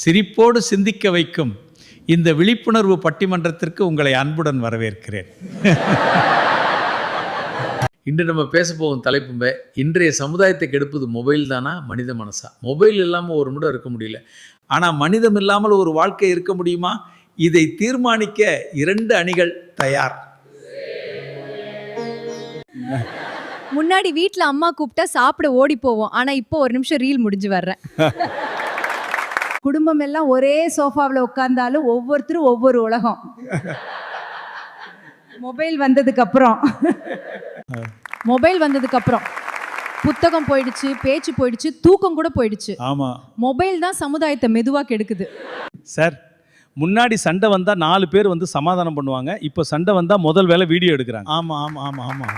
சிரிப்போடு சிந்திக்க வைக்கும் இந்த விழிப்புணர்வு பட்டிமன்றத்திற்கு உங்களை அன்புடன் வரவேற்கிறேன். இன்று நம்ம பேச போகும் தலைப்புமே, இன்றைய சமுதாயத்தை கெடுப்பது மொபைல் தானா மனித மனசா? மொபைல் இல்லாமல் ஒரு நிமிடம் இருக்க முடியல, ஆனால் மனிதம் இல்லாமல் ஒரு வாழ்க்கை இருக்க முடியுமா? இதை தீர்மானிக்க 2 அணிகள் தயார். முன்னாடி வீட்டில் அம்மா கூப்பிட்டா சாப்பிட ஓடி போவோம், ஆனால் இப்போ ஒரு நிமிஷம் ரீல் முடிஞ்சு வர்றேன். குடும்பம் எல்லாம் ஒரே சோஃபாவில் உட்கார்ந்தாலும் ஒவ்வொருத்தரும் ஒவ்வொரு உலகம். மொபைல் வந்ததுக்கு அப்புறம் புத்தகம் போயிடுச்சு, பேச்சு போயிடுச்சு, தூக்கம் கூட போயிடுச்சு. ஆமா, மொபைல் தான் சமுதாயத்தை மெதுவாக கெடுக்குது. சார், முன்னாடி சண்டை வந்தா 4 பேர் வந்து சமாதானம் பண்ணுவாங்க, இப்போ சண்டை வந்தா முதல் வேலை வீடியோ எடுக்கிறாங்க. ஆமா ஆமா ஆமா ஆமா.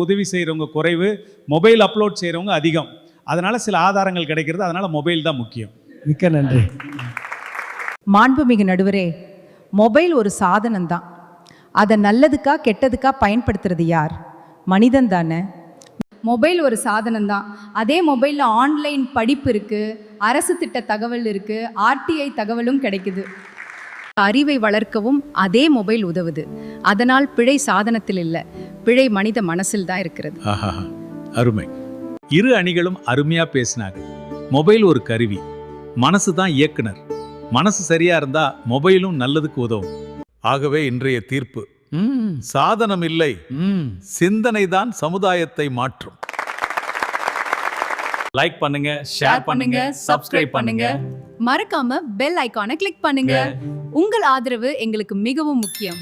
உதவி செய்கிறவங்க குறைவு, மொபைல் அப்லோட் செய்கிறவங்க அதிகம். அதனால சில ஆதாரங்கள் கிடைக்கிறது, அதனால மொபைல் தான் முக்கியம். மிக்க நன்றி. மாண்புமிகு நடுவரே, மொபைல் ஒரு சாதனம் தான். அதை நல்லதுக்கா கெட்டதுக்கா பயன்படுத்துறது யார்? மனிதன் தானே. மொபைல் ஒரு சாதனம் தான். அதே மொபைலில் ஆன்லைன் படிப்பு இருக்குது, அரசு திட்ட தகவல் இருக்குது, ஆர்டிஐ தகவலும் கிடைக்குது. அறிவை வளர்க்கவும் அதே மொபைல் உதவுது. அதனால் பிழை சாதனத்தில் இல்லை, பிழை மனித மனசில் தான் இருக்கிறது. அருமை. 2 அணிகளும் அருமையா பேசினாங்க. மொபைல் ஒரு கருவி, மனசு தான் இயக்குனர். மனசு சரியா இருந்தா மொபைலும் நல்லதுக்கு உதவும். ஆகவே இன்றைய தீர்ப்பு, சாதனம் இல்லை, சிந்தனை தான் சமுதாயத்தை மாற்றும். லைக் பண்ணுங்க, ஷேர் பண்ணுங்க, சப்ஸ்கிரைப் பண்ணுங்க, மறக்காம பெல் ஐகானை கிளிக் பண்ணுங்க. உங்கள் ஆதரவு எங்களுக்கு மிகவும் முக்கியம்.